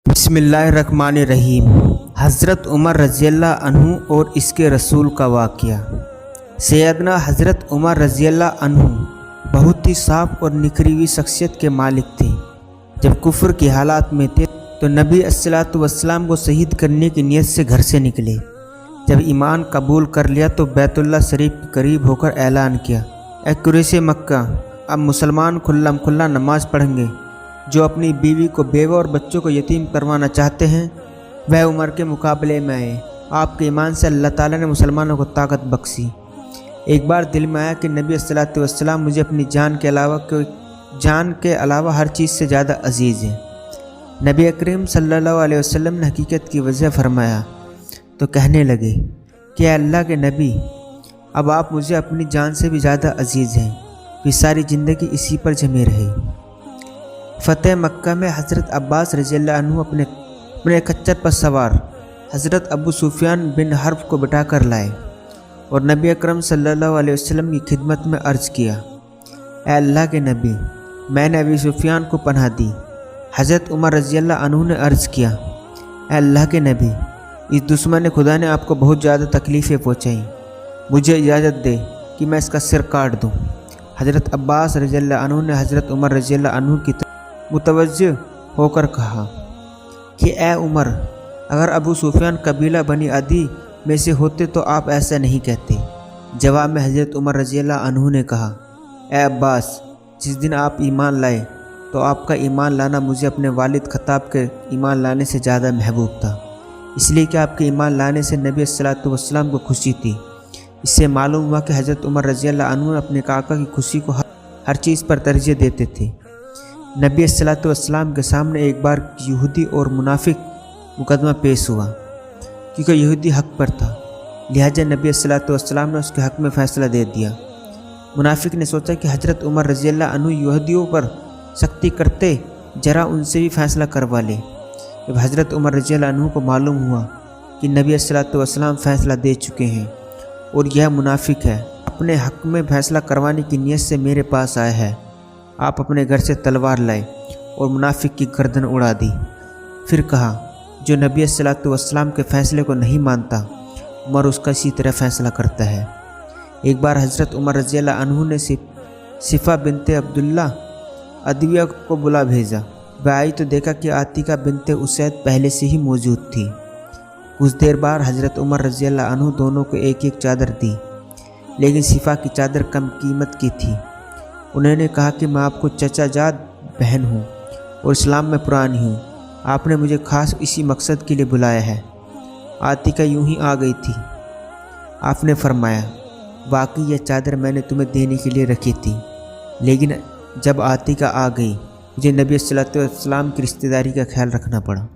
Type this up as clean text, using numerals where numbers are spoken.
बिस्मिल्लाहिर्रहमानिर्रहीम। हज़रत उमर रज़ियल्लाहु अन्हु और इसके रसूल का वाक़या। सैयदना हज़रत उमर रज़ियल्लाहु अन्हु बहुत ही साफ़ और निखरी हुई शख्सियत के मालिक थे। जब कुफ्र की हालात में थे तो नबी अस्सलातु वस्सलाम को शहीद करने की नीयत से घर से निकले। जब ईमान कबूल कर लिया तो बैतुल्लाह शरीफ के करीब होकर ऐलान किया, ऐ कुरैश मक्का, अब मुसलमान खुल्लम खुल्ला नमाज पढ़ेंगे। जो अपनी बीवी को बेवा और बच्चों को यतीम करवाना चाहते हैं वह उमर के मुकाबले में आए। आपके ईमान से अल्लाह ताला ने मुसलमानों को ताकत बख्शी। एक बार दिल में आया कि नबी अस्सलातु वस्सलाम मुझे अपनी जान के अलावा हर चीज़ से ज़्यादा अजीज़ है। नबी अकरीम सल्लल्लाहु अलैहि वसल्लम ने हकीकत की वजह फरमाया तो कहने लगे कि अल्लाह के नबी, अब आप मुझे अपनी जान से भी ज़्यादा अजीज़ हैं। फिर सारी ज़िंदगी इसी पर जमे रहे। फ़तेह मक्का में हज़रत अब्बास रज़ियल्लाहु अन्हु अपने खच्चर पर सवार हज़रत अबू सुफियान बिन हर्ब को बिठा कर लाए और नबी अकरम सल्लल्लाहु अलैहि वसल्लम की खिदमत में अर्ज़ किया, ऐ अल्लाह के नबी, मैंने अबू सुफियान को पनाह दी। हज़रत उमर रज़ियल्लाहु अन्हु ने अर्ज़ किया, ऐ अल्लाह के नबी, इस दुश्मन खुदा ने आपको बहुत ज़्यादा तकलीफ़ें पहुँचाई, मुझे इजाज़त दे कि मैं इसका सिर काट दूँ। हज़रत अब्बास रज़ियल्लाहु अन्हु ने हज़रत उमर रज़ियल्लाहु अन्हु की मुतवज्जो होकर कहा कि ए उमर, अगर अबू सुफियान कबीला बनी अदी में से होते तो आप ऐसा नहीं कहते। जवाब में हज़रत उमर रज़ियल्लाहु अन्हु ने कहा, ए अब्बास, जिस दिन आप ईमान लाए तो आपका ईमान लाना मुझे अपने वालिद खत्ताब के ईमान लाने से ज़्यादा महबूब था, इसलिए कि आपके ईमान लाने से नबी अस्सलातु वस्सलाम को खुशी थी। इससे मालूम हुआ कि हज़रत उमर रज़ियल्लाहु अन्हु अपने काका की खुशी को हर चीज़ पर तरजीह देते थे। नबी अस्सलातु वस्सलाम के सामने एक बार यहूदी और मुनाफिक मुकदमा पेश हुआ, क्योंकि यहूदी हक पर था, लिहाजा नबी अस्सलातु वस्सलाम ने उसके हक में फ़ैसला दे दिया। मुनाफिक ने सोचा कि हज़रत उमर रज़ियल्लाहु अन्हु यहूदियों पर सख्ती करते, जरा उनसे भी फ़ैसला करवा ले। जब हज़रत उमर रज़ियल्लाहु अन्हु को मालूम हुआ कि नबी अस्सलातु वस्सलाम फ़ैसला दे चुके हैं और यह मुनाफिक है, अपने हक में फ़ैसला करवाने की नीयत से मेरे पास आया है, आप अपने घर से तलवार लाए और मुनाफिक की गर्दन उड़ा दी। फिर कहा, जो नबी अस्सलातु वस्सलाम के फ़ैसले को नहीं मानता, उमर उसका इसी तरह फ़ैसला करता है। एक बार हज़रत उमर रज़ियल्लाहु अन्हु ने सिफ़ा बिनते अब्दुल्ला अदविया को बुला भेजा। वह आई तो देखा कि आतिका बिनते उसैद पहले से ही मौजूद थी। कुछ देर बाद हज़रत उमर रज़ियल्लाहु अन्हु दोनों को एक एक चादर दी, लेकिन सिफ़ा की चादर कम कीमत की थी। उन्होंने कहा कि मैं आपको चचाजाद बहन हूँ और इस्लाम में पुरानी हूँ, आपने मुझे ख़ास इसी मकसद के लिए बुलाया है। आतिका यूं ही आ गई थी। आपने फरमाया, वाकई यह चादर मैंने तुम्हें देने के लिए रखी थी, लेकिन जब आतिका आ गई मुझे नबी सल्लल्लाहु अलैहि वसल्लम की रिश्तेदारी का ख्याल रखना पड़ा।